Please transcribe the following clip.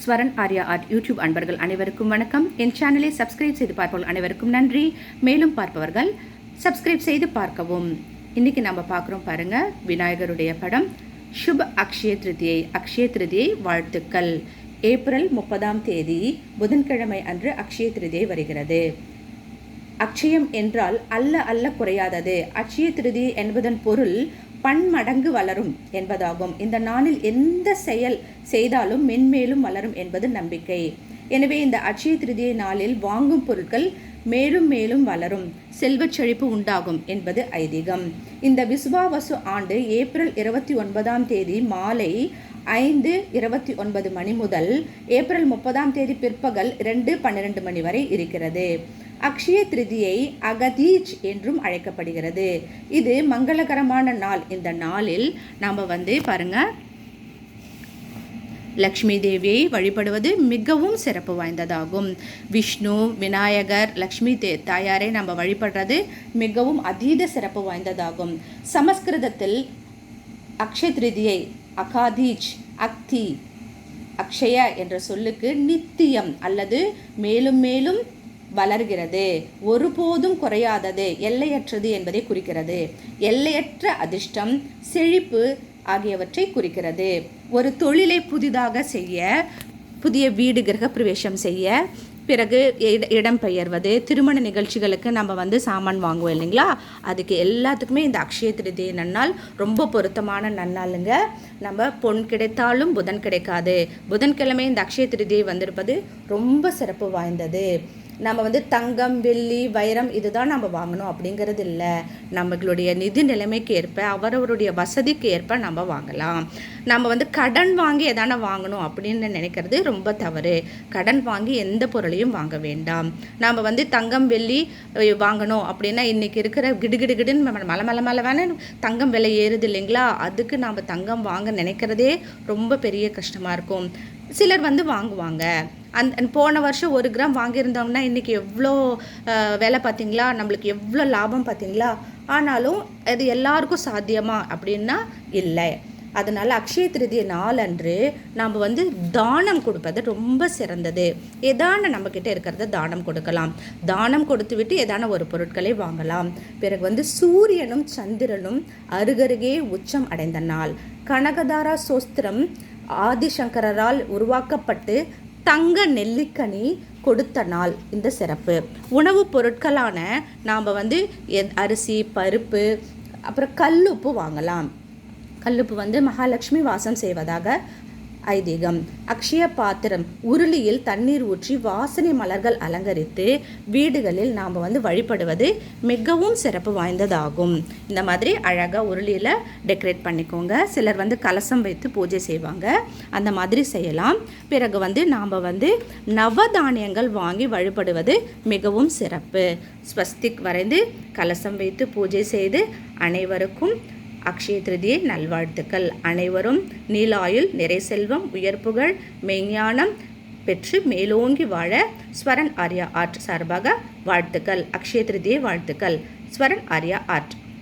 Swaran Arya art YouTube அன்பர்கள் அனைவருக்கும் வணக்கம். என் சேனலை சப்ஸ்கிரைப் செய்து பார்ப்பவர்கள் அனைவருக்கும் நன்றி. மேலும் பார்ப்பவர்கள் சப்ஸ்கிரைப் செய்து பார்க்கவும். இன்னைக்கு நம்ம பார்க்குறோம் பாருங்க, விநாயகருடைய படம். சுப அக்ஷய திருதியை வாழ்த்துக்கள். ஏப்ரல் 30 புதன்கிழமை அன்று அக்ஷய திருதியை வருகிறது. அக்ஷயம் என்றால் அல்ல குறையாதது. அக்ஷய திருதியை என்பதன் பொருள் பன்மடங்கு வளரும் என்பதாகும். இந்த நாளில் எந்த செயல் செய்தாலும் மென்மேலும் வளரும் என்பது நம்பிக்கை. எனவே இந்த அக்ஷய திருதியை நாளில் வாங்கும் பொருட்கள் மேலும் மேலும் வளரும், செல்வச் செழிப்பு உண்டாகும் என்பது ஐதீகம். இந்த விசுவாவசு ஆண்டு ஏப்ரல் 29 மாலை 5:29 மணி முதல் ஏப்ரல் 30 பிற்பகல் 2:12 மணி வரை இருக்கிறது. அக்ஷய திருதியை அகதீச் என்றும் அழைக்கப்படுகிறது. இது மங்களகரமான நாள். இந்த நாளில் நாம் பாருங்க, லக்ஷ்மி தேவியை வழிபடுவது மிகவும் சிறப்பு வாய்ந்ததாகும். விஷ்ணு, விநாயகர், லக்ஷ்மி தாயாரை நம்ம வழிபடுறது மிகவும் அதீத சிறப்பு வாய்ந்ததாகும். சமஸ்கிருதத்தில் அக்ஷய திருதியை அகாதீச், அக்தி, அக்ஷய என்ற சொல்லுக்கு நித்தியம் அல்லது மேலும் மேலும் வளர்கிறது, ஒருபோதும் குறையாதது, எல்லையற்றது என்பதை குறிக்கிறது. எல்லையற்ற அதிர்ஷ்டம், செழிப்பு ஆகியவற்றை குறிக்கிறது. ஒரு தொழிலை புதிதாக செய்ய, புதிய வீடு கிரக பிரவேசம் செய்ய, பிறகு இடம் பெயர்வது, திருமண நிகழ்ச்சிகளுக்கு நம்ம சாமான் வாங்குவோம் இல்லைங்களா, அதுக்கு எல்லாத்துக்குமே இந்த அக்ஷய திருதியை நன்னாள் ரொம்ப பொருத்தமான நன்னாளுங்க. நம்ம பொன் கிடைத்தாலும் புதன் கிடைக்காது. புதன்கிழமை இந்த அக்ஷய திருதியை வந்திருப்பது ரொம்ப சிறப்பு வாய்ந்தது. நம்ம தங்கம், வெள்ளி, வைரம் இதுதான் நம்ம வாங்கணும் அப்படிங்கிறது இல்லை. நம்மளுடைய நிதி நிலைமைக்கு ஏற்ப, அவரவருடைய வசதிக்கு ஏற்ப நம்ம வாங்கலாம். நம்ம கடன் வாங்கி எதான வாங்கணும் அப்படின்னு நினைக்கிறது ரொம்ப தவறு. கடன் வாங்கி எந்த பொருளையும் வாங்க வேண்டாம். நம்ம தங்கம், வெள்ளி வாங்கணும் அப்படின்னா இன்றைக்கி இருக்கிற கிடுகிடுன்னு மலை வேணும் தங்கம் விலை ஏறுது இல்லைங்களா, அதுக்கு நம்ம தங்கம் வாங்க நினைக்கிறதே ரொம்ப பெரிய கஷ்டமாக இருக்கும். சிலர் வாங்குவாங்க. போன வருஷம் 1 கிராம் வாங்கியிருந்தோம்னா இன்றைக்கி எவ்வளோ விலை பார்த்தீங்களா, நம்மளுக்கு எவ்வளோ லாபம் பார்த்தீங்களா. ஆனாலும் அது எல்லாருக்கும் சாத்தியமா அப்படின்னா இல்லை. அதனால் அக்ஷய திருதியை நாளன்று நம்ம தானம் கொடுப்பது ரொம்ப சிறந்தது. எதான நம்மக்கிட்ட இருக்கிறத தானம் கொடுக்கலாம். தானம் கொடுத்து விட்டு எதான ஒரு பொருட்களை வாங்கலாம். பிறகு சூரியனும் சந்திரனும் அருகருகே உச்சம் அடைந்த நாள். கனகதாரா சோஸ்திரம் ஆதிசங்கரால் உருவாக்கப்பட்டு தங்க நெல்லிக்கனி கொடுத்த நாள் இந்த சிறப்பு. உணவுப் பொருட்களான நாம் அரிசி, பருப்பு, அப்புறம் கல்லுப்பு வாங்கலாம். கல்லுப்பு மகாலட்சுமி வாசம் செய்வதாக ஐதீகம். அக்ஷய பாத்திரம், உருளியில் தண்ணீர் ஊற்றி வாசனை மலர்கள் அலங்கரித்து வீடுகளில் நாம் வழிபடுவது மிகவும் சிறப்பு வாய்ந்ததாகும். இந்த மாதிரி அழகாக உருளியில் டெக்கரேட் பண்ணிக்கோங்க. சிலர் கலசம் வைத்து பூஜை செய்வாங்க, அந்த மாதிரி செய்யலாம். பிறகு நாம் நவதானியங்கள் வாங்கி வழிபடுவது மிகவும் சிறப்பு. ஸ்வஸ்திக் வரைந்து கலசம் வைத்து பூஜை செய்து அனைவருக்கும் அக்ஷய திருதியை நல்வாழ்த்துக்கள். அனைவரும் நீலாயுள், நிறை செல்வம், உயர்ப்புகழ், மெய்ஞானம் பெற்று மேலோங்கி வாழ ஸ்வரன் ஆர்யா ஆர்ட் சார்பாக வாழ்த்துக்கள். அக்ஷய திருதியை வாழ்த்துக்கள். ஸ்வரன் ஆர்யா ஆர்ட்.